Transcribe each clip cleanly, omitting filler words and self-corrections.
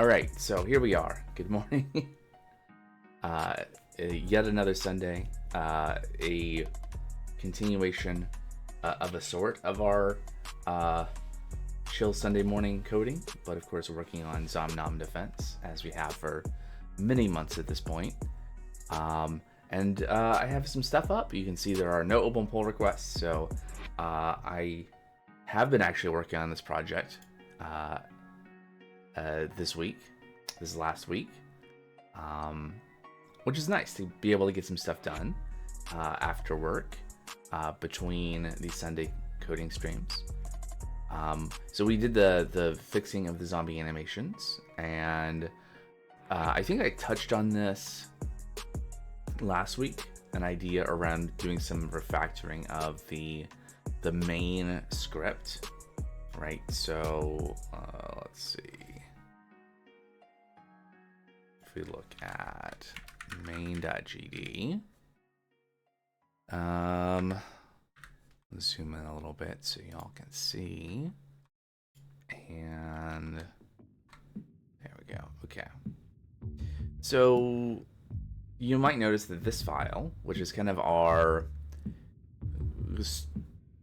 All right, so here we are. Good morning. Yet another Sunday. A continuation of a sort of our chill Sunday morning coding, but of course we're working on Zom Nom Defense as we have for many months at this point. And I have some stuff up. You can see there are no open pull requests, so I have been actually working on this project this is last week, which is nice to be able to get some stuff done after work between these Sunday coding streams. So we did the fixing of the zombie animations, and I think I touched on this last week, an idea around doing some refactoring of the main script, right? So let's see. If we look at main.gd, let's zoom in a little bit so y'all can see. And there we go. Okay. So you might notice that this file, which is kind of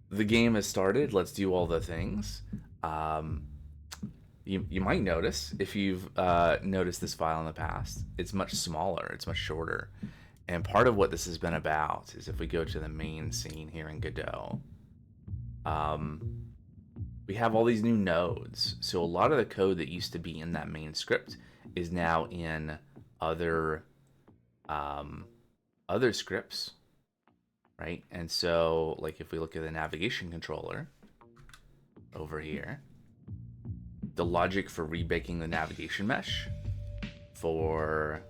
the game has started, let's do all the things. You might notice, if you've noticed this file in the past, it's much smaller, it's much shorter. And part of what this has been about is if we go to the main scene here in Godot, we have all these new nodes. So a lot of the code that used to be in that main script is now in other scripts, right? And so, like, if we look at the navigation controller over here, the logic for rebaking the navigation mesh for...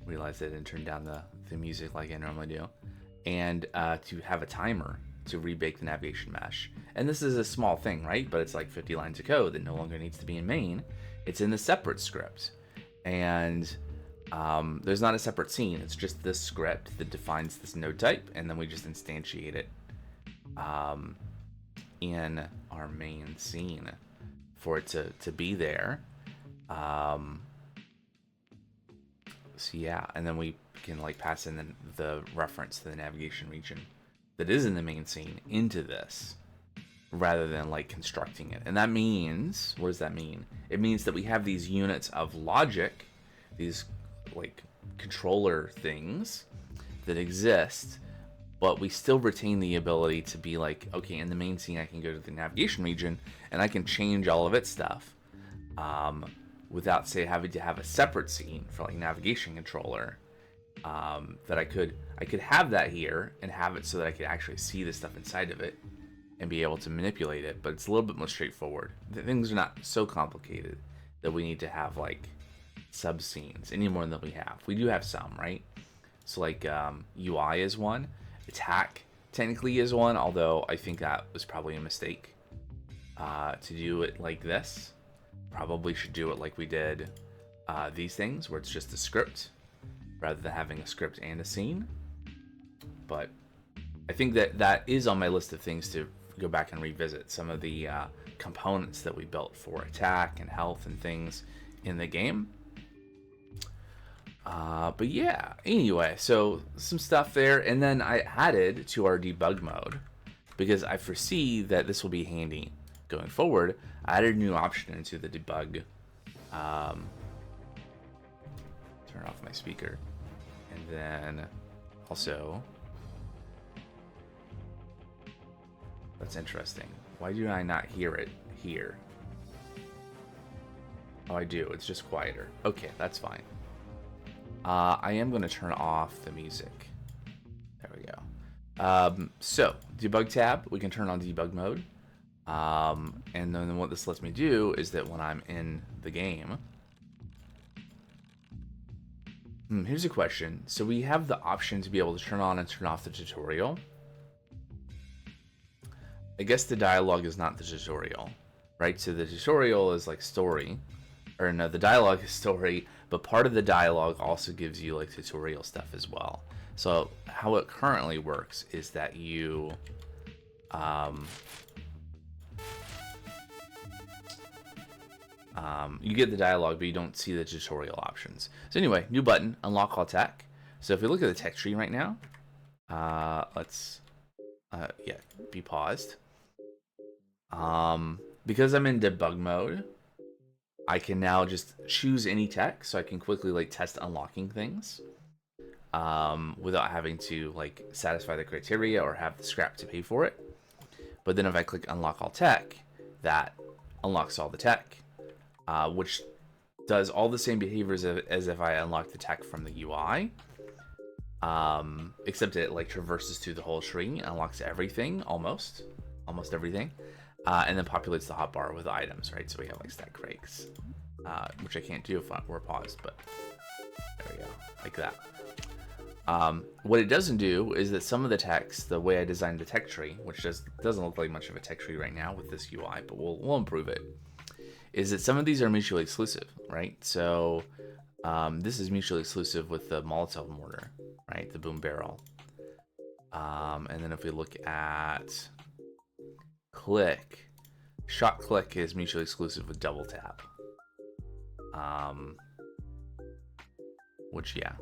Realize I didn't turn down the music like I normally do, and to have a timer to rebake the navigation mesh. And this is a small thing, right? But it's like 50 lines of code that no longer needs to be in main. It's in the separate script, and there's not a separate scene. It's just this script that defines this node type, and then we just instantiate it in our main scene for it to be there. So yeah, and then we can like pass in the reference to the navigation region that is in the main scene into this, rather than like constructing it. And that means, what does that mean? It means that we have these units of logic, these like controller things that exist, but we still retain the ability to be like, okay, in the main scene I can go to the navigation region and I can change all of its stuff without, say, having to have a separate scene for like navigation controller. That I could have that here and have it so that I could actually see the stuff inside of it and be able to manipulate it, but it's a little bit more straightforward. Things are not so complicated that we need to have like sub scenes any more than we have. We do have some, right? So like UI is one, attack technically is one, although I think that was probably a mistake to do it like this. Probably should do it like we did these things, where it's just a script rather than having a script and a scene. But I think that is on my list of things to go back and revisit, some of the components that we built for attack and health and things in the game. But yeah, anyway, so some stuff there. And then I added to our debug mode, because I foresee that this will be handy going forward. I added a new option into the debug. Turn off my speaker. And then also, that's interesting. Why do I not hear it here? Oh, I do. It's just quieter. Okay, that's fine. I am going to turn off the music. There we go. So, debug tab, we can turn on debug mode. And then what this lets me do is that when I'm in the game... here's a question. So we have the option to be able to turn on and turn off the tutorial. I guess the dialogue is not the tutorial, right? So the tutorial is like story, or no, the dialogue is story, but part of the dialogue also gives you like tutorial stuff as well. So how it currently works is that you You get the dialogue, but you don't see the tutorial options. So anyway, new button, unlock all tech. So if we look at the tech tree right now, let's be paused. Because I'm in debug mode, I can now just choose any tech, so I can quickly like test unlocking things without having to like satisfy the criteria or have the scrap to pay for it. But then if I click unlock all tech, that unlocks all the tech, which does all the same behaviors as if I unlock the tech from the UI, except it like traverses through the whole tree, unlocks everything, almost everything, and then populates the hotbar with items, right? So we have like stack rakes, which I can't do if we're paused, but there we go, like that. What it doesn't do is that some of the text, the way I designed the tech tree, which doesn't look like much of a tech tree right now with this UI, but we'll improve it, is that some of these are mutually exclusive, right? So this is mutually exclusive with the Molotov mortar, right? The boom barrel. And then if we look at click, shot click is mutually exclusive with double tap. Which, yeah.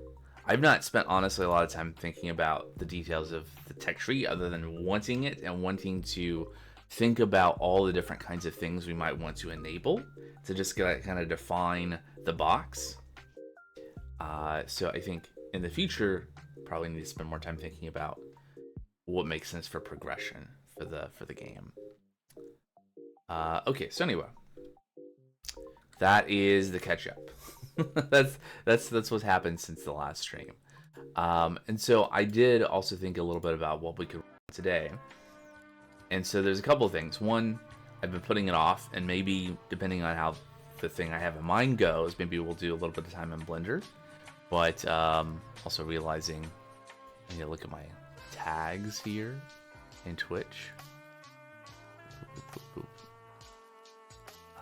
I've not spent, honestly, a lot of time thinking about the details of the tech tree other than wanting it and wanting to think about all the different kinds of things we might want to enable to just kind of define the box. So I think in the future, probably need to spend more time thinking about what makes sense for progression for the game. Okay, so anyway, that is the catch up. that's what's happened since the last stream. And so I did also think a little bit about what we could run today. And so there's a couple of things. One, I've been putting it off, and maybe depending on how the thing I have in mind goes, maybe we'll do a little bit of time in Blender. But also realizing I need to look at my tags here in Twitch.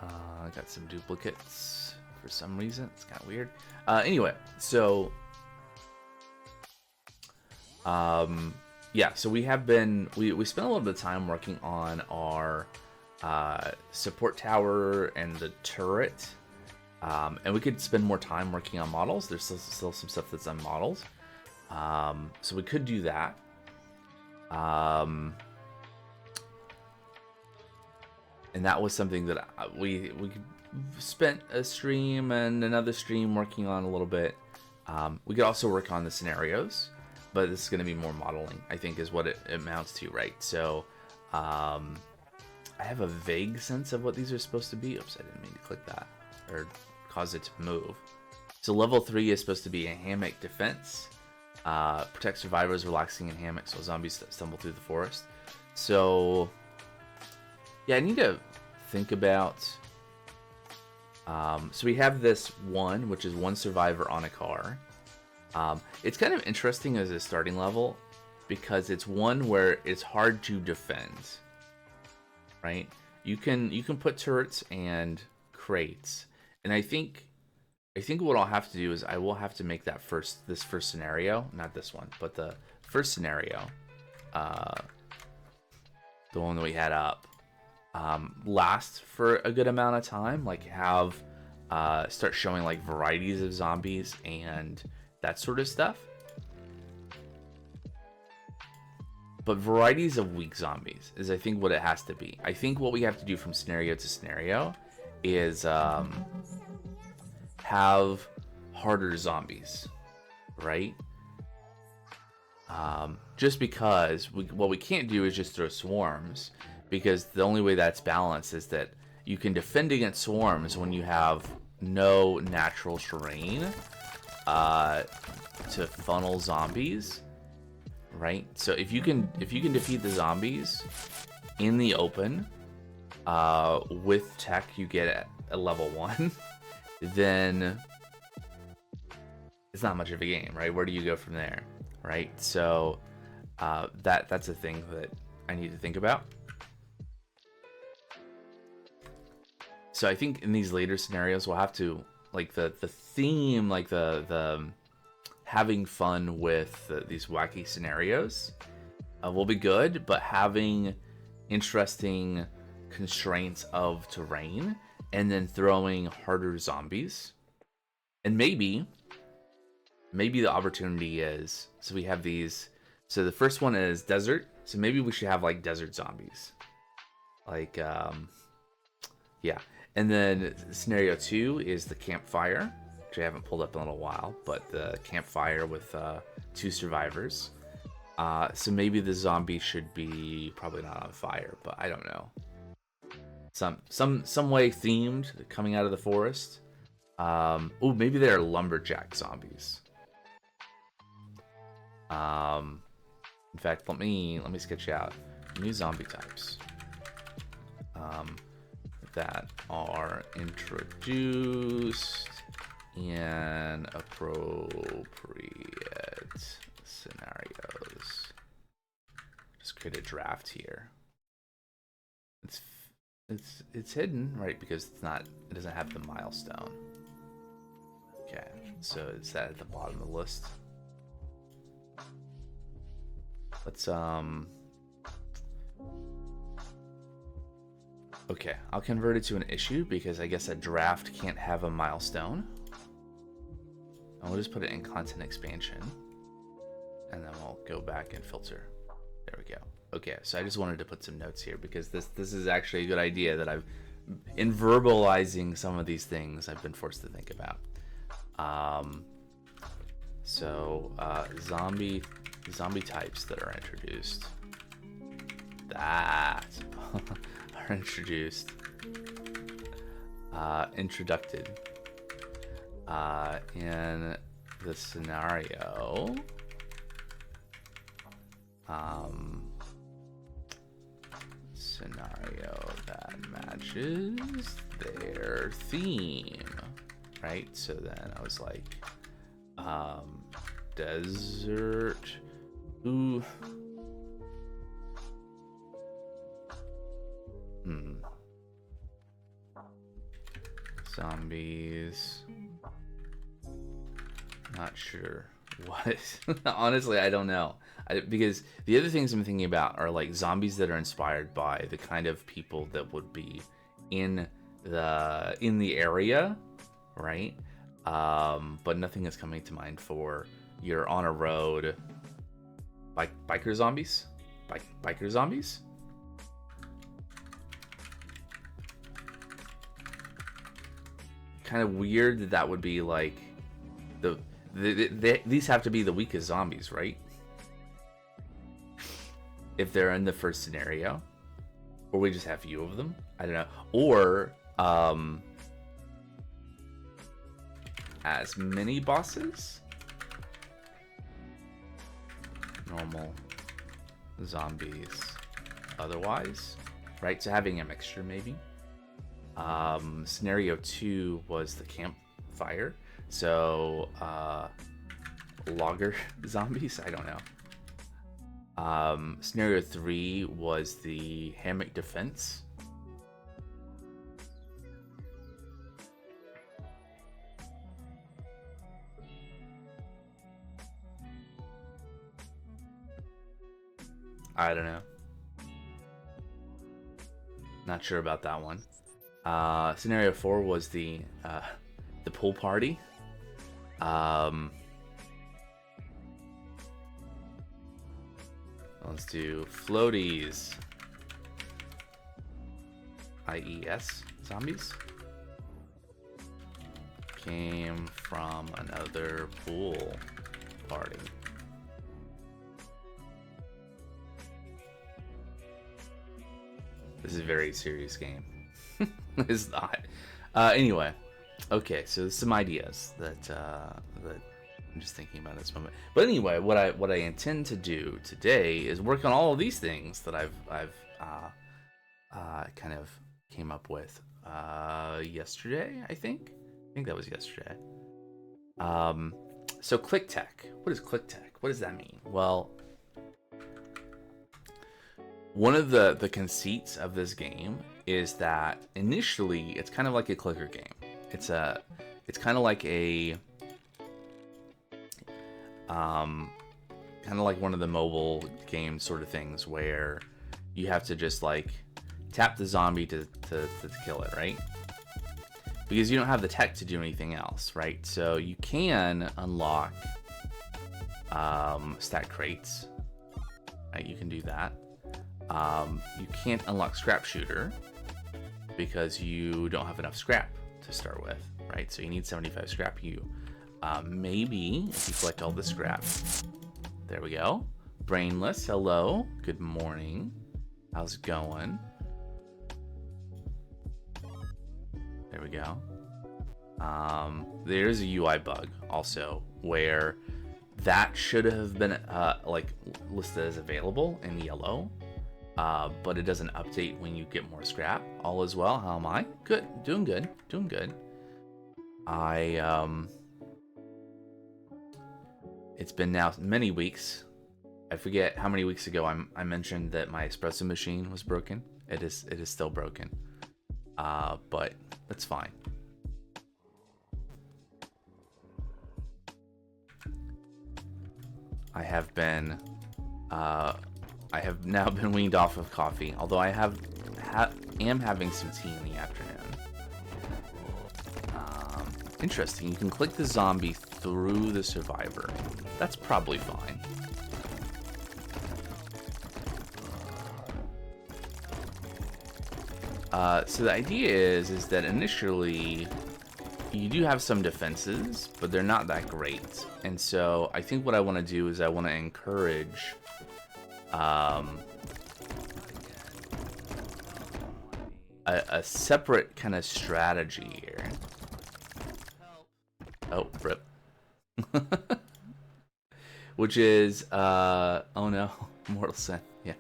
I got some duplicates for some reason. It's kind of weird. Anyway, so yeah, so we have been we spent a little bit of time working on our support tower and the turret, and we could spend more time working on models. There's still some stuff that's on models, so we could do that. And that was something that we spent a stream and another stream working on a little bit. We could also work on the scenarios, but this is going to be more modeling, I think, is what it amounts to, right? So I have a vague sense of what these are supposed to be. Oops, I didn't mean to click that or cause it to move. So level 3 is supposed to be a hammock defense. Protect survivors relaxing in hammocks while zombies stumble through the forest. So yeah, I need to think about... so we have this one, which is one survivor on a car. It's kind of interesting as a starting level because it's one where it's hard to defend, right? You can put turrets and crates, and I think what I'll have to do is I will have to make that this first scenario, not this one, but the first scenario, the one that we had up, last for a good amount of time, like have start showing like varieties of zombies and that sort of stuff, but varieties of weak zombies is I think what it has to be. I think what we have to do from scenario to scenario is have harder zombies, right? Just because what we can't do is just throw swarms, because the only way that's balanced is that you can defend against swarms when you have no natural terrain to funnel zombies, right? So if you can defeat the zombies in the open with tech you get at a level 1, then it's not much of a game, right? Where do you go from there, right? So that's a thing that I need to think about. So I think in these later scenarios, we'll have to, like, the theme, like the having fun with these wacky scenarios will be good, but having interesting constraints of terrain and then throwing harder zombies. And maybe the opportunity is, so we have these, so the first one is desert, so maybe we should have like desert zombies, like yeah. And then scenario 2 is the campfire, which I haven't pulled up in a little while, but the campfire with 2 survivors. So maybe the zombie should be probably not on fire, but I don't know. Some way themed, coming out of the forest. Oh, maybe they're lumberjack zombies. In fact, let me sketch out new zombie types that are introduced in appropriate scenarios. Just create a draft here. It's hidden, right? Because it doesn't have the milestone. Okay, so it's that at the bottom of the list. Let's okay, I'll convert it to an issue because I guess a draft can't have a milestone. And we'll just put it in content expansion, and then we'll go back and filter. There we go. Okay, so I just wanted to put some notes here because this is actually a good idea that in verbalizing some of these things I've been forced to think about. Zombie types that are introduced are introduced introduced in the scenario that matches their theme, right? So then I was like, desert, ooh, zombies, not sure what. Honestly, I don't know. Because the other things I'm thinking about are like zombies that are inspired by the kind of people that would be in the area, right? But nothing is coming to mind for you're on a road. Biker zombies? Biker zombies? Kind of weird that would be like these have to be the weakest zombies, right? If they're in the first scenario, or we just have few of them, I don't know. Or as many bosses, normal zombies otherwise, right? So having a mixture maybe. Scenario 2 was the campfire, so logger zombies, I don't know. Scenario 3 was the hammock defense. I don't know. Not sure about that one. Scenario 4 was the pool party. Let's do floaties. IES zombies. Came from another pool party. This is a very serious game. It's not. Anyway, okay, so some ideas that I'm just thinking about at this moment. But anyway, what I intend to do today is work on all of these things that I've kind of came up with yesterday. I think that was yesterday. So click tech. What is click tech? What does that mean? Well, one of the conceits of this game is that initially it's kind of like a clicker game. It's kind of like a kind of like one of the mobile game sort of things where you have to just like tap the zombie to kill it, right? because you don't have the tech to do anything else, right? So you can unlock stat crates, right? You can do that. You can't unlock scrap shooter because you don't have enough scrap to start with, right? So you need 75 scrap. Maybe if you collect all the scrap. There we go. Brainless, hello. Good morning. How's it going? There we go. There's a UI bug also where that should have been like listed as available in yellow, but it doesn't update when you get more scrap. All is well. How am I? Good. Doing good. Doing good. It's been now many weeks. I forget how many weeks ago I mentioned that my espresso machine was broken. It is still broken. But that's fine. I have now been weaned off of coffee, although I am having some tea in the afternoon. Interesting. You can click the zombie through the survivor. That's probably fine. So the idea is that initially you do have some defenses, but they're not that great. And so I think what I want to do is I want to encourage a separate kind of strategy here. Oh, rip. Which is, oh no, Mortal Sin, yeah.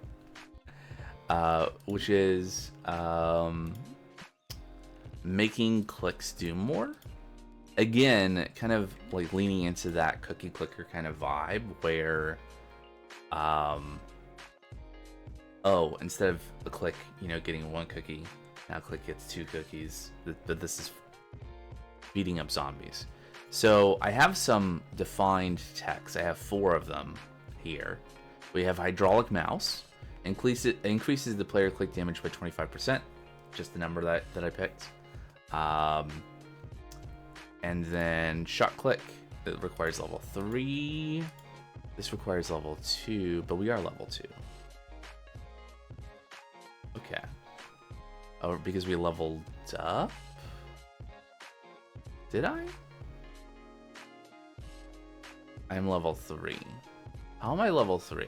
Which is making clicks do more. Again, kind of like leaning into that cookie clicker kind of vibe where, oh, instead of a click, getting one cookie, now click gets 2 cookies. But this is beating up zombies. So I have some defined text. I have 4 of them here. We have hydraulic mouse. Increases the player click damage by 25%. Just the number that I picked. And then shot click. It requires level 3. This requires level 2, but we are level 2. Okay. Oh, because we leveled up? Did I? I'm level 3. How am I level 3?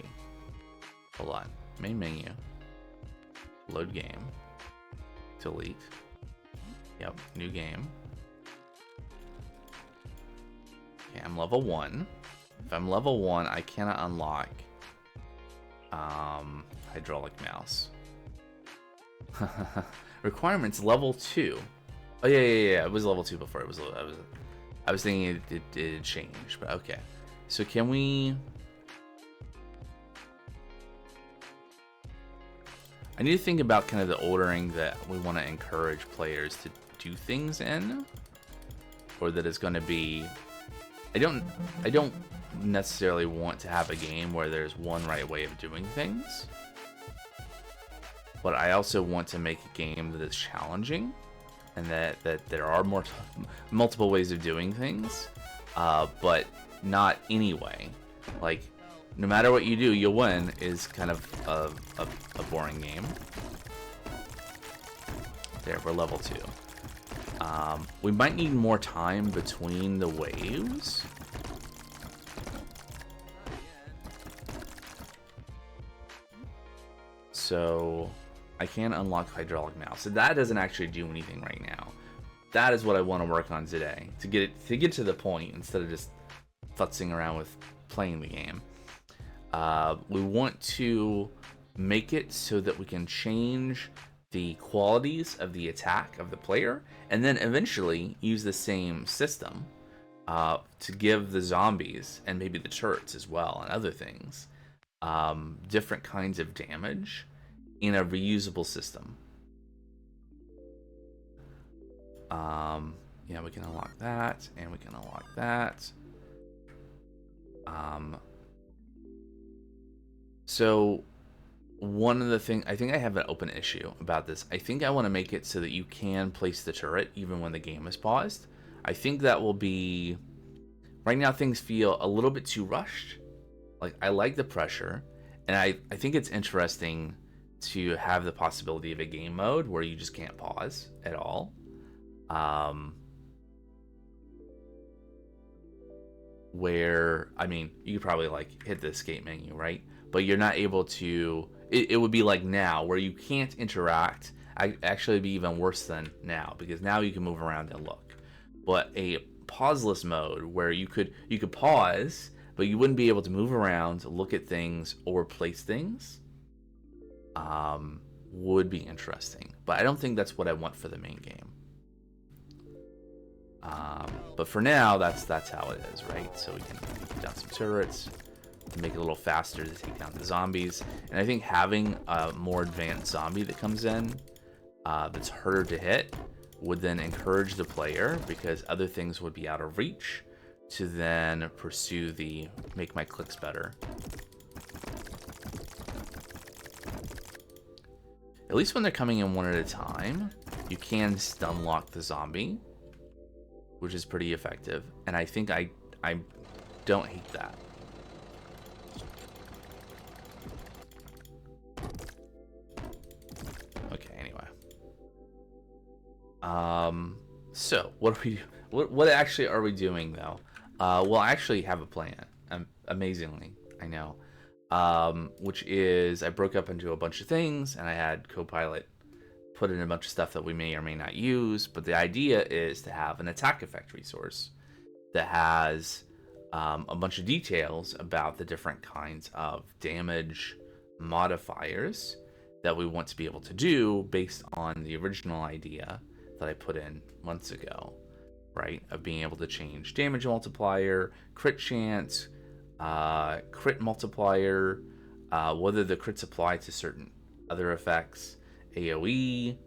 Hold on. Main menu. Load game. Delete. Yep, new game. Okay, I'm level 1. If I'm level 1, I cannot unlock hydraulic mouse. Requirements level 2. Oh yeah. It was level 2 before. I was thinking it changed, but okay. So can we? I need to think about kind of the ordering that we want to encourage players to do things in, or that it's going to be. I don't necessarily want to have a game where there's one right way of doing things, but I also want to make a game that is challenging, and that there are multiple ways of doing things, but not anyway. Like, no matter what you do, you'll win is kind of a boring game. There, we're level 2. We might need more time between the waves. So I can unlock hydraulic mouse. So that doesn't actually do anything right now. That is what I want to work on today to get to the point instead of just futzing around with playing the game. We want to make it so that we can change the qualities of the attack of the player, and then eventually use the same system to give the zombies, and maybe the turrets as well, and other things, different kinds of damage in a reusable system. Yeah, we can unlock that, and we can unlock that. So one of the things, I think I have an open issue about this. I think I want to make it so that you can place the turret even when the game is paused. I think that will be, right now things feel a little bit too rushed. Like, I like the pressure, and I think it's interesting to have the possibility of a game mode where you just can't pause at all. Where, I mean, you could probably like hit the escape menu, right? But you're not able to, it would be like now where you can't interact. Actually be even worse than now, because now you can move around and look. But a pauseless mode where you could pause, but you wouldn't be able to move around, look at things, or place things, would be interesting. But I don't think that's what I want for the main game. But for now, that's how it is, right? So we can put down some turrets, make it a little faster to take down the zombies. And I think having a more advanced zombie that comes in, that's harder to hit, would then encourage the player, because other things would be out of reach, to then pursue the make my clicks better. At least when they're coming in one at a time, you can stun lock the zombie, which is pretty effective. And I think I don't hate that. Okay, anyway. So what actually are we doing though? Well, I actually have a plan. Amazingly, I know. Which is, I broke up into a bunch of things, and I had Copilot put in a bunch of stuff that we may or may not use. But the idea is to have an attack effect resource that has a bunch of details about the different kinds of damage modifiers that we want to be able to do based on the original idea that I put in months ago, right? Of being able to change damage multiplier, crit chance, crit multiplier, whether the crits apply to certain other effects, AoE,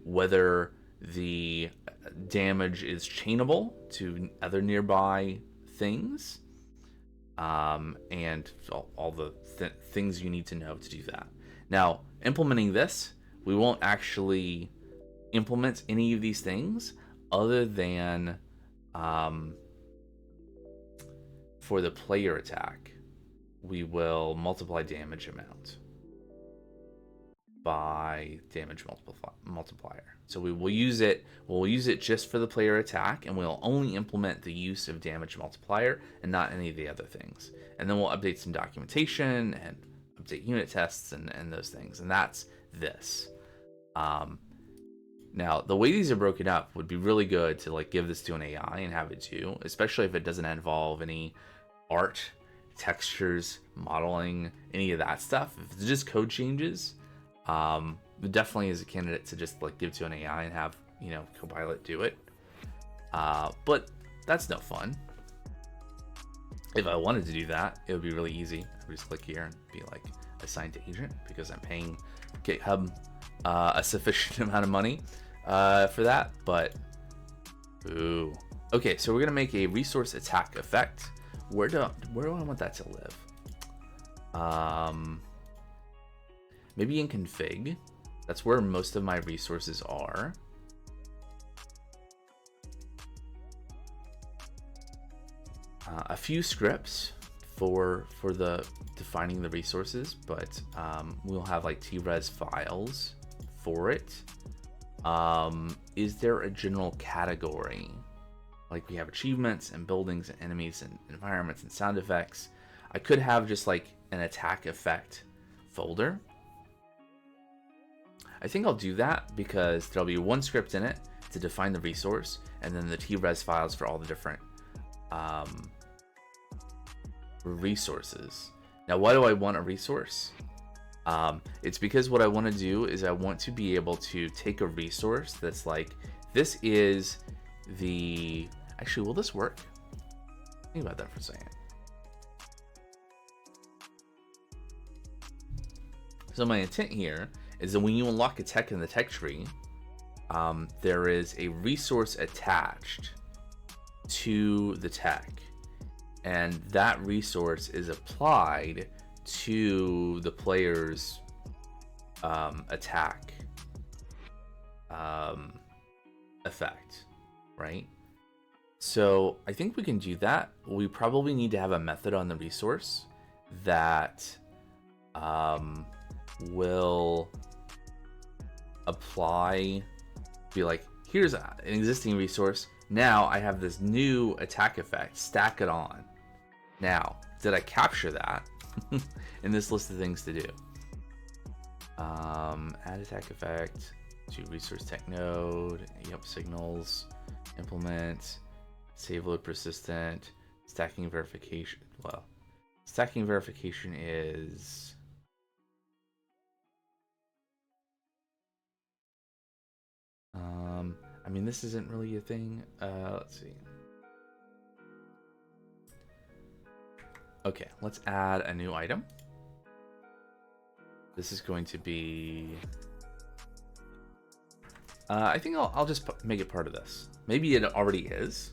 whether the damage is chainable to other nearby things, and all the things you need to know to do that. Now, implementing this, we won't actually implement any of these things other than for the player attack. We will multiply damage amount by damage multiplier. So we will use it. We'll use it just for the player attack, and we'll only implement the use of damage multiplier and not any of the other things. And then we'll update some documentation and update unit tests and those things. And that's this. Now, the way these are broken up would be really good to like give this to an AI and have it do, especially if it doesn't involve any art, textures, modeling, any of that stuff. If it's just code changes, it definitely is a candidate to just like give to an AI and have, you know, Copilot do it. But that's no fun. If I wanted to do that, it would be really easy. I would just click here and be like assigned to agent, because I'm paying GitHub a sufficient amount of money for that. But ooh, okay, so we're gonna make a resource attack effect. Where do I want that to live? Maybe in config. That's where most of my resources are. A few scripts for the defining the resources, but we'll have like T-res files for it. Is there a general category? Like we have achievements and buildings and enemies and environments and sound effects. I could have just like an attack effect folder. I think I'll do that because there'll be one script in it to define the resource, and then the T-res files for all the different resources. Now, why do I want a resource? It's because what I want to do is I want to be able to take a resource that's like, this is the... Actually, will this work? Think about that for a second. So my intent here is that when you unlock a tech in the tech tree, there is a resource attached to the tech, and that resource is applied to the player's attack effect, right? So I think we can do that. We probably need to have a method on the resource that will apply, be like, here's an existing resource. Now I have this new attack effect, stack it on. Now, did I capture that in this list of things to do? Add attack effect to resource tech node. Yep, signals, implement, save load persistent, stacking verification. Well, stacking verification is I mean, this isn't really a thing. Let's see. Okay, let's add a new item. This is going to be I think I'll just make it part of this. Maybe it already is.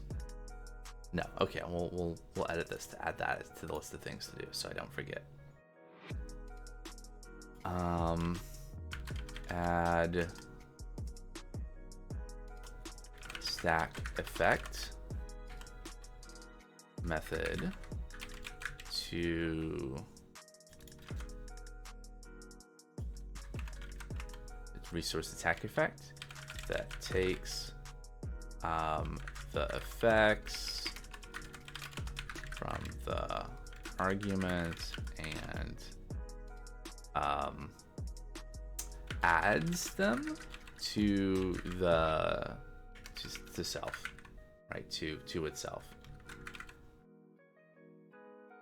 No, okay, we'll edit this to add that to the list of things to do so I don't forget. Add stack effect method to resource attack effect that takes the effects from the argument and adds them to the to self, right? To itself.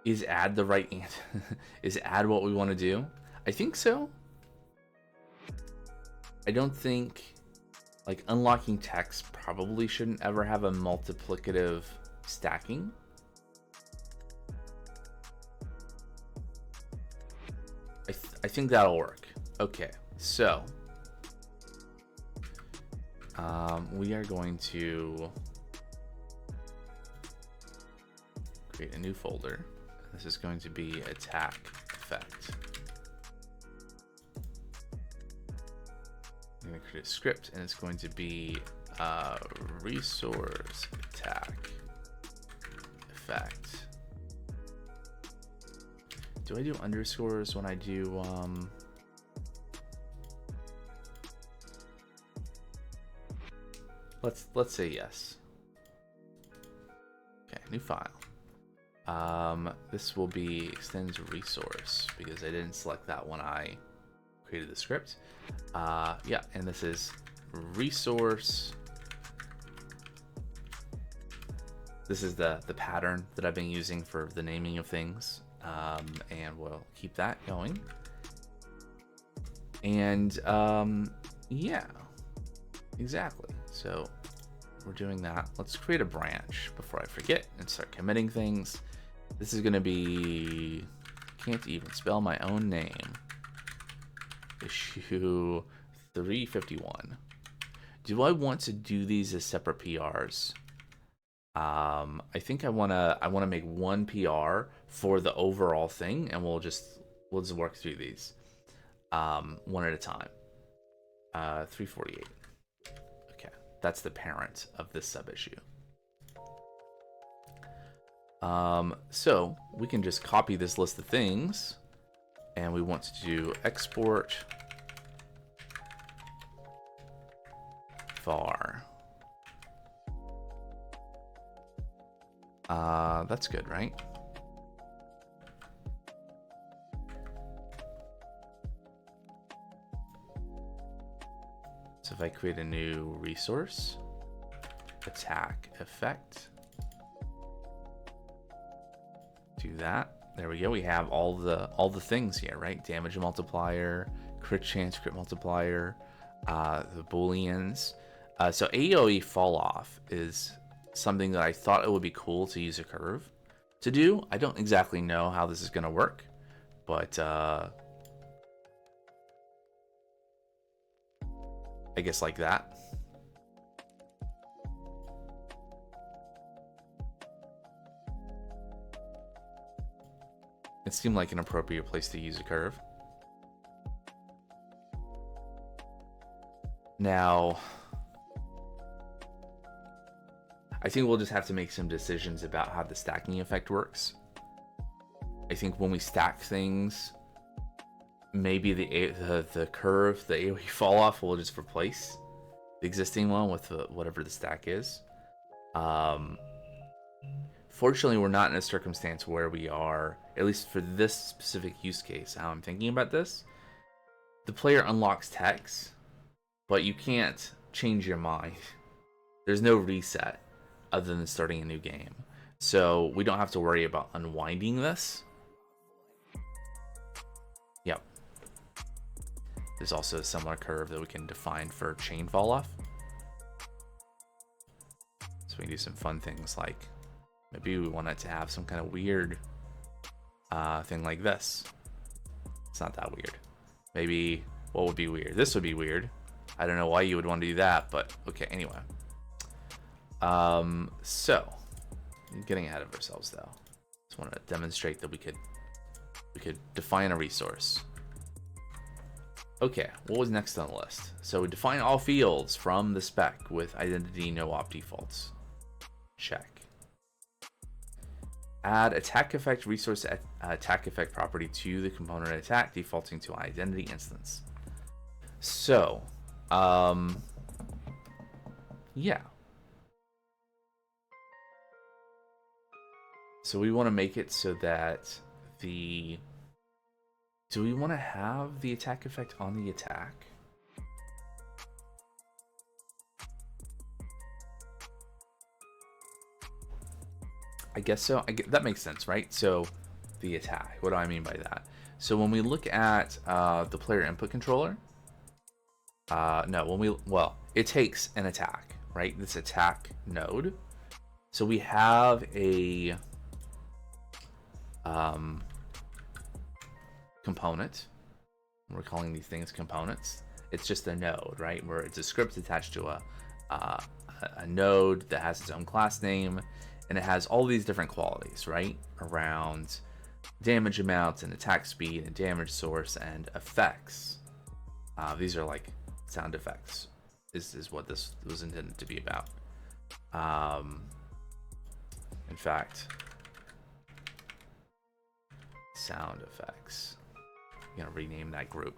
Is add the right is add what we want to do? I think so. I don't think, like, unlocking text probably shouldn't ever have a multiplicative stacking. I think that'll work. Okay, so we are going to create a new folder. This is going to be attack effect. I'm going to create a script, and it's going to be resource attack effect. Do I do underscores when I do let's say yes. Okay, new file. This will be extends resource because I didn't select that when I created the script. Yeah, and this is resource. This is the pattern that I've been using for the naming of things, and we'll keep that going. And yeah, exactly. So we're doing that. Let's create a branch before I forget and start committing things. This is going to be, can't even spell my own name, issue 351. Do I want to do these as separate PRs? I think I want to make one PR for the overall thing, and we'll just work through these one at a time. 348. Okay, that's the parent of this sub issue. So we can just copy this list of things, and we want to do export var. That's good, right? So if I create a new resource, attack effect, do that. There we go. We have all the things here, right? Damage multiplier, crit chance, crit multiplier, the booleans. So AoE fall off is something that I thought it would be cool to use a curve to do. I don't exactly know how this is going to work, but I guess like that. It seemed like an appropriate place to use a curve. Now, I think we'll just have to make some decisions about how the stacking effect works. I think when we stack things, maybe the curve, the AoE fall off, will just replace the existing one with whatever the stack is. Fortunately, we're not in a circumstance where we are, at least for this specific use case, how I'm thinking about this. The player unlocks text, but you can't change your mind. There's no reset other than starting a new game. So we don't have to worry about unwinding this. Yep. There's also a similar curve that we can define for chain fall off. So we can do some fun things like maybe we want it to have some kind of weird thing like this. It's not that weird. Maybe, what would be weird? This would be weird. I don't know why you would want to do that, but okay, anyway. So, getting ahead of ourselves though. Just want to demonstrate that we could define a resource. Okay, what was next on the list? So we define all fields from the spec with identity no op defaults. Check. Add attack effect resource attack effect property to the component attack, defaulting to identity instance. So, yeah. So we want to make it so that do we want to have the attack effect on the attack? I guess so. That makes sense, right? So the attack, what do I mean by that? So when we look at the player input controller, it takes an attack, right? This attack node. So we have a component. We're calling these things components. It's just a node, right? Where it's a script attached to a node that has its own class name, and it has all these different qualities, right? Around damage amounts and attack speed and damage source and effects. These are like sound effects. This is what this was intended to be about. In fact, sound effects. I'm gonna rename that group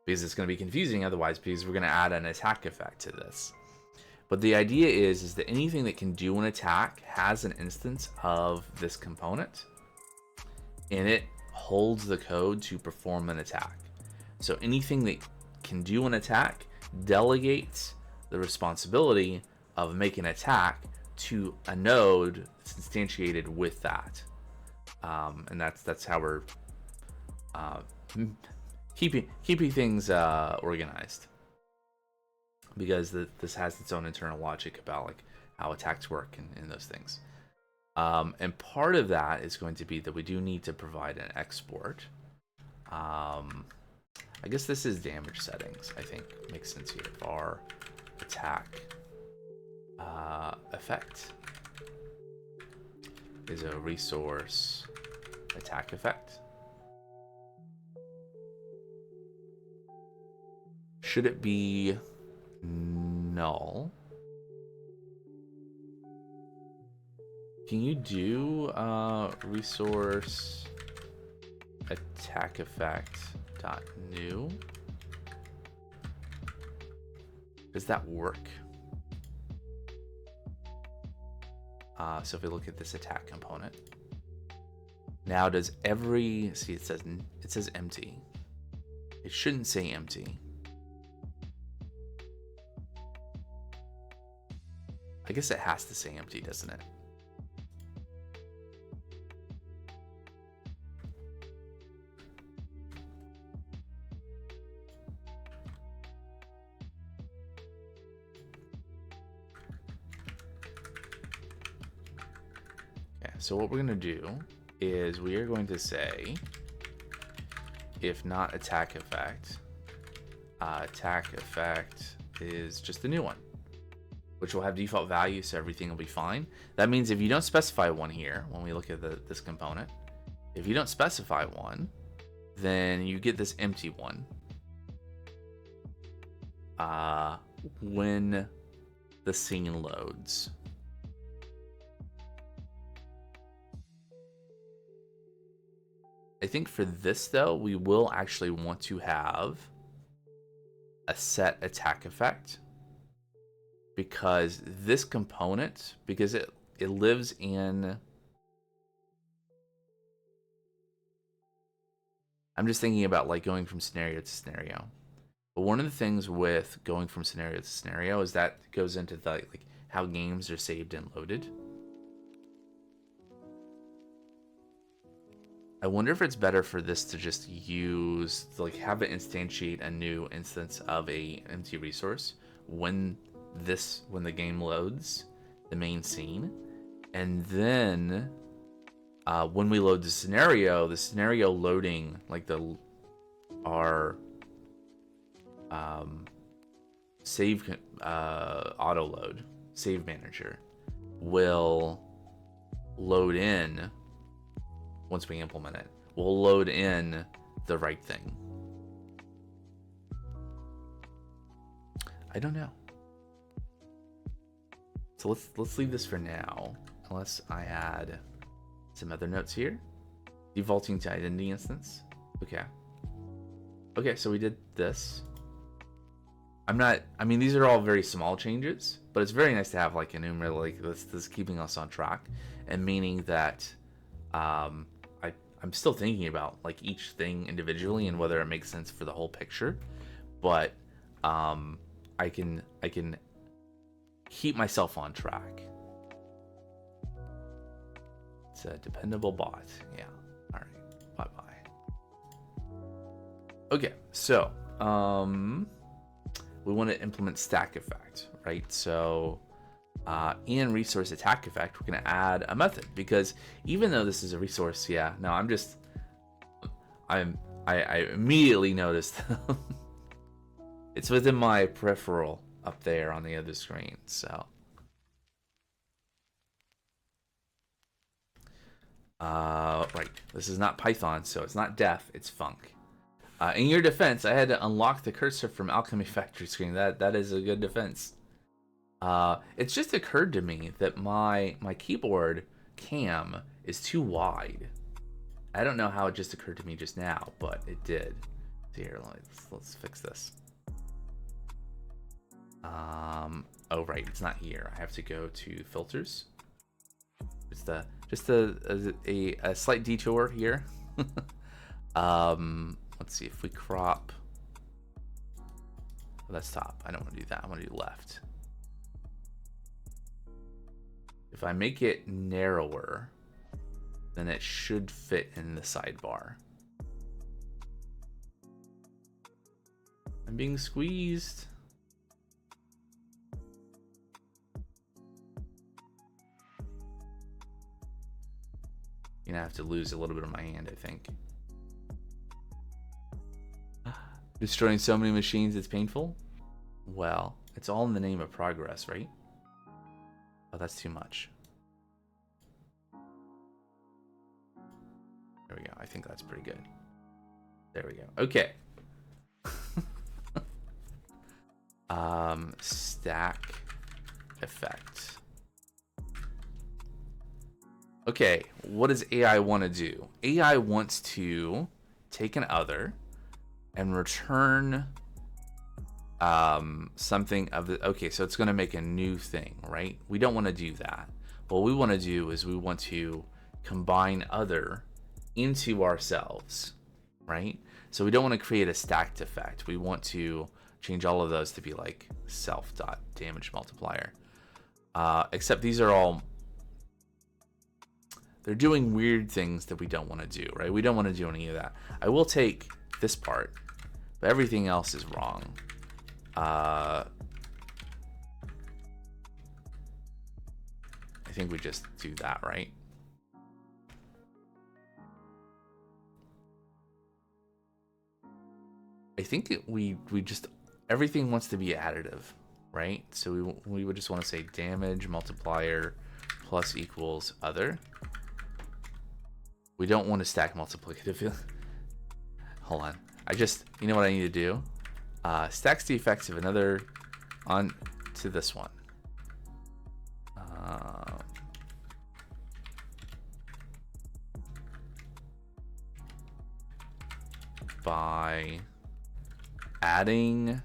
because it's gonna be confusing otherwise, because we're gonna add an attack effect to this. But the idea is that anything that can do an attack has an instance of this component, and it holds the code to perform an attack. So anything that can do an attack delegates the responsibility of making an attack to a node that's instantiated with that. And that's how we're keeping things organized, because this has its own internal logic about like how attacks work and those things. And part of that is going to be that we do need to provide an export. I guess this is damage settings. I think makes sense here. Var attack effect is a resource attack effect. Should it be null? Can you do resource attack effect dot new? Does that work? So if we look at this attack component, now does see, it says empty. It shouldn't say empty. I guess it has to say empty, doesn't it? Okay, so what we're going to do is we are going to say if not attack effect is just a new one, which will have default value, so everything will be fine. That means if you don't specify one here, when we look at this component, If you don't specify one, then you get this empty one. When the scene loads. I think for this though, we will actually want to have a set attack effect, because this component, because it lives in, I'm just thinking about like going from scenario to scenario. But one of the things with going from scenario to scenario is that it goes into the, like how games are saved and loaded. I wonder if it's better for this to just use, like, have it instantiate a new instance of a empty resource when the game loads the main scene, and then when we load the scenario loading, like our save auto load save manager will load in. Once we implement it, we'll load in the right thing. I don't know. So let's leave this for now, unless I add some other notes here. Defaulting to identity instance. Okay, so we did this. I mean, these are all very small changes, but it's very nice to have like a numerator like this keeping us on track, and meaning that I'm still thinking about like each thing individually and whether it makes sense for the whole picture, but I can keep myself on track. It's a dependable bot. Yeah. All right. Bye bye. Okay. So we want to implement stack effect, right? So in resource attack effect, we're going to add a method, because even though this is a resource, I immediately noticed it's within my peripheral up there on the other screen. So right, this is not Python, so it's not def, it's func. In your defense, I had to unlock the cursor from Alchemy Factory screen. That is a good defense. It's just occurred to me that my keyboard cam is too wide. I don't know how it just occurred to me just now, but it did. Here, let's fix this. Oh right, it's not here. I have to go to filters. It's just a slight detour here. Let's see if we crop. Let's top. I don't want to do that. I want to do left. If I make it narrower, then it should fit in the sidebar. I'm being squeezed. You're gonna have to lose a little bit of my hand, I think. Destroying so many machines, it's painful? Well, it's all in the name of progress, right? Oh, that's too much. There we go. I think that's pretty good. There we go. Okay. Stack effect. Okay, what does AI want to do? AI wants to take an other and return something of the, okay, so it's going to make a new thing, right? We don't want to do that. What we want to do is we want to combine other into ourselves, right? So we don't want to create a stacked effect. We want to change all of those to be like self.damage multiplier. Except these are all, they're doing weird things that we don't want to do, right? We don't want to do any of that. I will take this part, but everything else is wrong. I think we just do that, right? I think we just, everything wants to be additive, right? So we would just want to say damage multiplier plus equals other. We don't want to stack multiplicative. Hold on. You know what I need to do? Stacks the effects of another on to this one. By adding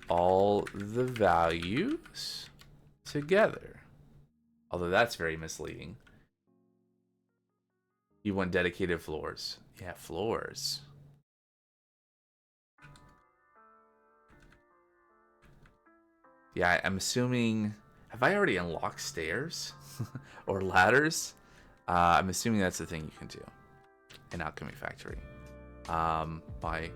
all the values together. Although that's very misleading. You want dedicated floors. Yeah, floors. Yeah, I'm assuming... Have I already unlocked stairs? Or ladders? I'm assuming that's the thing you can do in Alchemy Factory. By...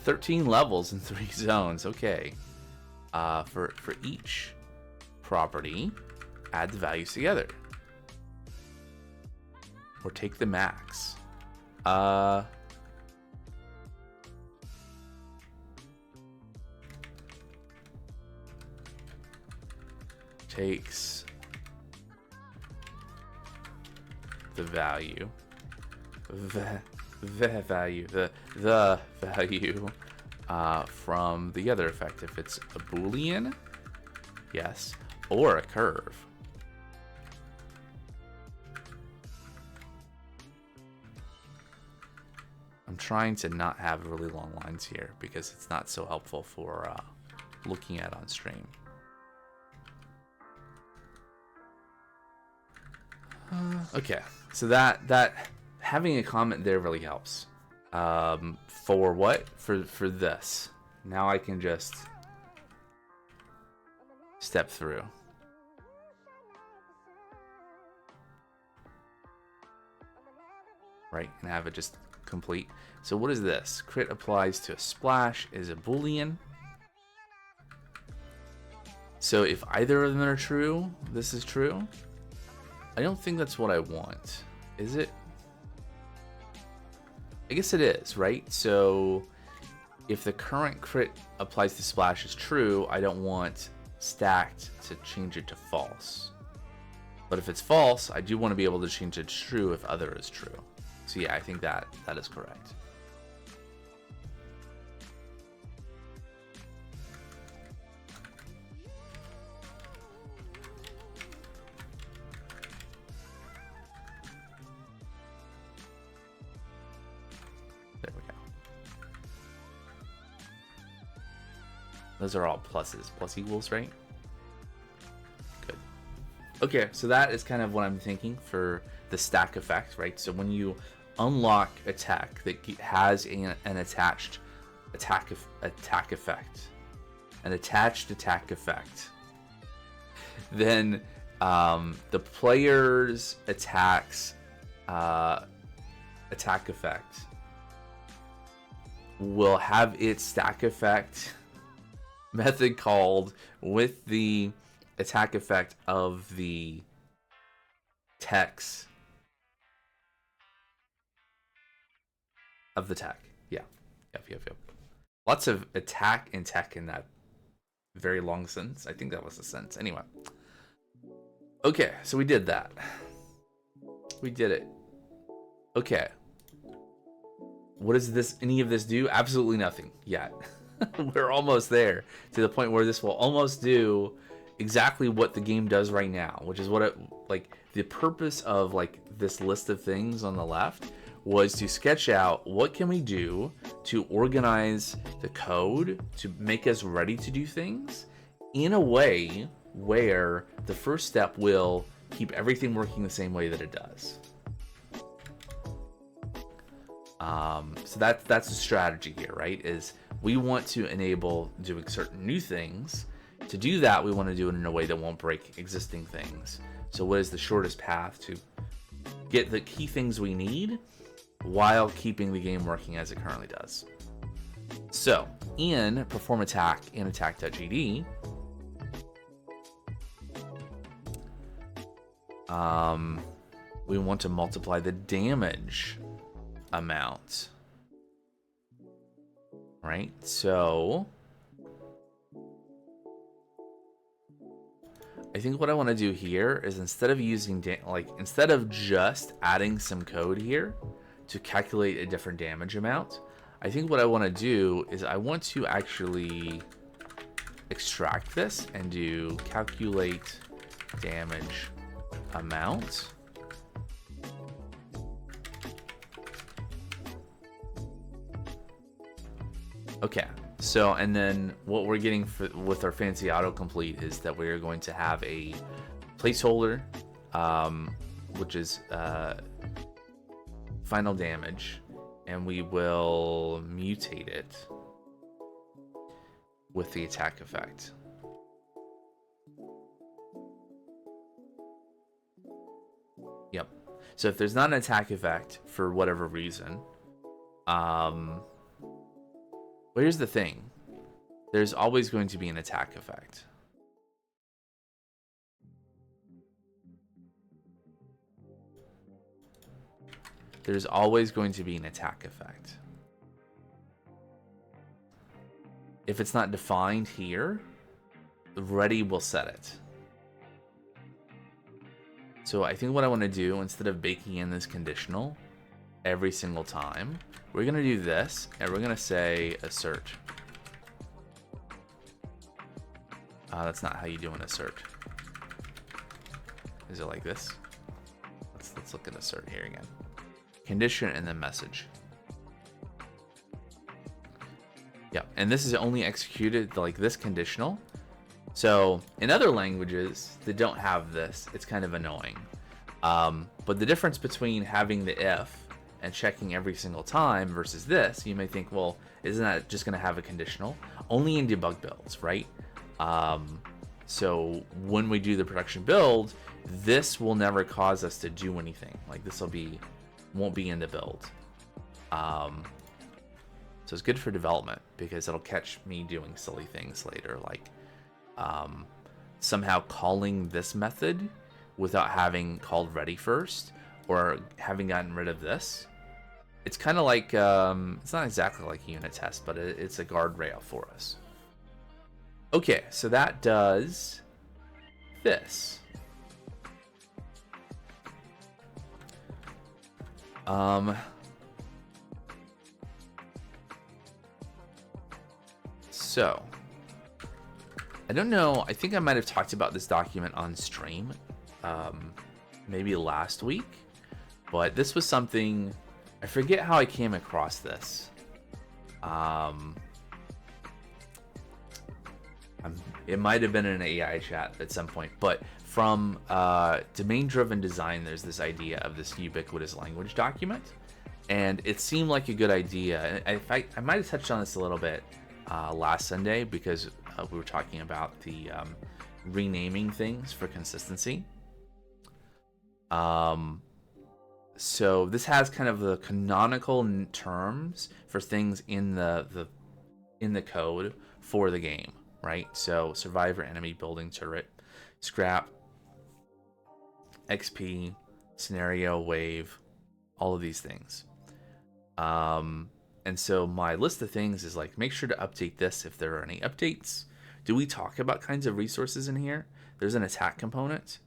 $13 levels in 3 zones. Okay. For each property, add the values together. Or take the max. Takes the value. The value from the other effect. If it's a Boolean, yes, or a curve. I'm trying to not have really long lines here because it's not so helpful for looking at on stream. Okay, so that having a comment there really helps. For what? For this. Now I can just step through. Right, and have it just complete. So what is this? Crit applies to a splash is a Boolean. So if either of them are true, this is true. I don't think that's what I want. Is it? I guess it is, right? So if the current crit applies to splash is true, I don't want stacked to change it to false. But if it's false, I do want to be able to change it to true if other is true. So yeah, I think that is correct. There we go. Those are all pluses. Plus equals, right? Good. Okay, so that is kind of what I'm thinking for the stack effect, right? So when you unlock a tech that has an attached attack effect, an attached attack effect, then the player's attack effect will have its stack effect method called with the attack effect of the techs of the tech. Yeah. Yep. Lots of attack and tech in that very long sentence. I think that was the sentence. Anyway. Okay, so we did that. We did it. Okay. What does any of this do? Absolutely nothing yet. We're almost there to the point where this will almost do exactly what the game does right now, which is what the purpose of this list of things on the left was to sketch out what can we do to organize the code to make us ready to do things in a way where the first step will keep everything working the same way that it does. So that's the strategy here, right? Is we want to enable doing certain new things. To do that, we want to do it in a way that won't break existing things. So what is the shortest path to get the key things we need while keeping the game working as it currently does? So in perform attack and attack.gd, we want to multiply the damage amount, right? So I think what I want to do here is instead of using instead of just adding some code here to calculate a different damage amount, I think what I want to do is I want to actually extract this and do calculate damage amount. Okay, so and then what we're getting with our fancy autocomplete is that we're going to have a placeholder, which is final damage, and we will mutate it with the attack effect. Yep. So if there's not an attack effect for whatever reason, well, here's the thing. There's always going to be an attack effect. There's always going to be an attack effect. If it's not defined here, ready will set it. So I think what I want to do, instead of baking in this conditional every single time, we're going to do this, and we're going to say assert. That's not how you do an assert. Is it like this? Let's look at assert here again. Condition and then message. Yeah, and this is only executed like this conditional. So in other languages that don't have this, it's kind of annoying. But the difference between having the if and checking every single time versus this, you may think, well, isn't that just going to have a conditional? Only in debug builds, right? So when we do the production build, this will never cause us to do anything. Like this won't be in the build. So it's good for development because it'll catch me doing silly things later, like somehow calling this method without having called ready first, or having gotten rid of this. It's kind of like, it's not exactly like a unit test, but it's a guardrail for us. Okay, so that does this. So I don't know, I think I might have talked about this document on stream, maybe last week, but this was something, I forget how I came across this. It might have been in an AI chat at some point, but from domain-driven design, there's this idea of this ubiquitous language document, and it seemed like a good idea. In fact, I might have touched on this a little bit last Sunday because we were talking about the renaming things for consistency. So this has kind of the canonical terms for things in the code for the game, right? So survivor, enemy, building, turret, scrap, XP, scenario, wave, all of these things. And so my list of things is like, make sure to update this if there are any updates. Do we talk about kinds of resources in here? There's an attack component,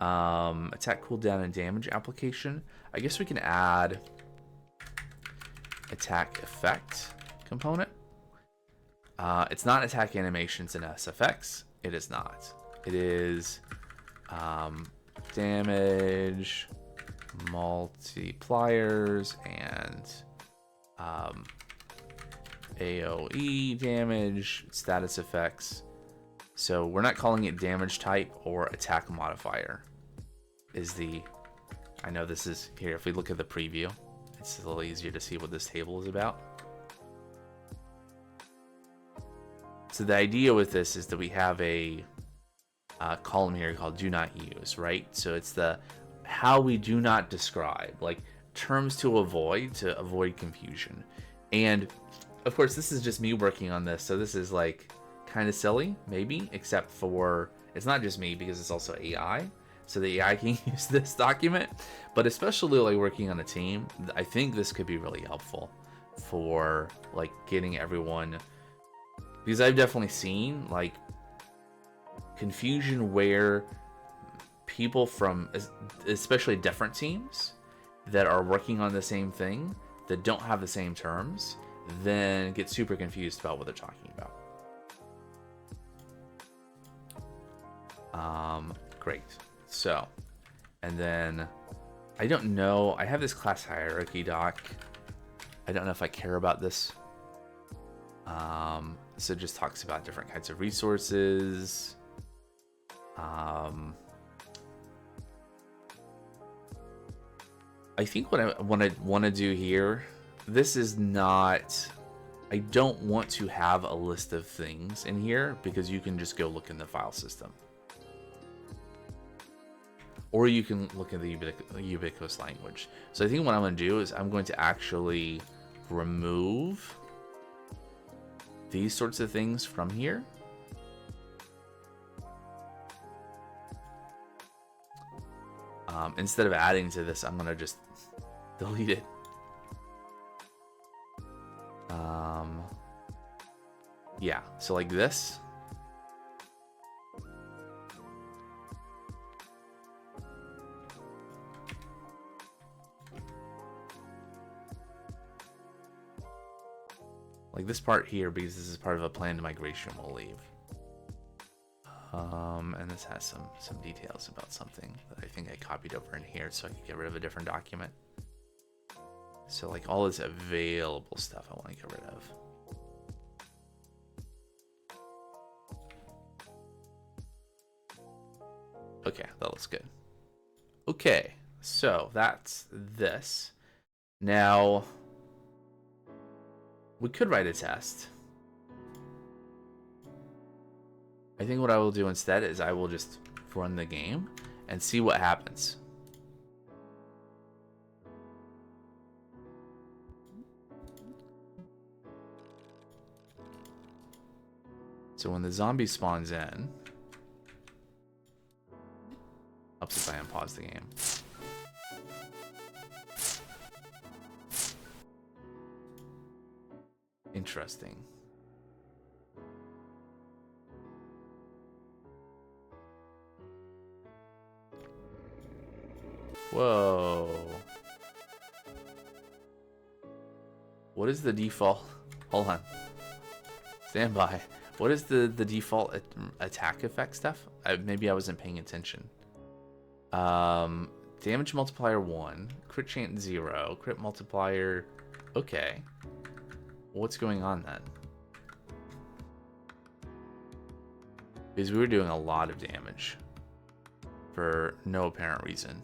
attack cooldown and damage application. I guess we can add attack effect component. It's not attack animations in SFX. It is not. It is damage multipliers and AoE damage, status effects. So we're not calling it damage type or attack modifier. I know this is here. If we look at the preview, it's a little easier to see what this table is about. So the idea with this is that we have a column here called do not use, right? So it's the how we do not describe, like terms to avoid confusion. And of course, this is just me working on this, so this is like kind of silly, maybe, except for it's not just me because it's also AI. So the AI can use this document, but especially like working on a team, I think this could be really helpful for like getting everyone, because I've definitely seen like confusion where people from, especially different teams that are working on the same thing that don't have the same terms, then get super confused about what they're talking about. Great. So, and then I don't know. I have this class hierarchy doc. I don't know if I care about this. So it just talks about different kinds of resources. I think what I want to do here, this is not, I don't want to have a list of things in here because you can just go look in the file system. Or you can look at the ubiquitous language. So I think what I'm going to do is I'm going to actually remove these sorts of things from here. Instead of adding to this, I'm going to just delete it. Yeah, so like this. Like this part here, because this is part of a planned migration, we'll leave. And this has some details about something that I think I copied over in here so I can get rid of a different document. So like all this available stuff I want to get rid of. Okay, that looks good. Okay, so that's this. Now, we could write a test. I think what I will do instead is I will just run the game and see what happens. So when the zombie spawns in, helps if I unpause the game. Interesting. Whoa. What is the default? Hold on. Stand by. What is the default attack effect stuff? Maybe I wasn't paying attention. Damage multiplier 1, crit chance 0, crit multiplier. Okay. What's going on then? Because we were doing a lot of damage for no apparent reason.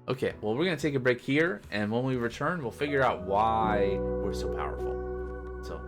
Okay, well, we're going to take a break here, and when we return, we'll figure out why we're so powerful. So,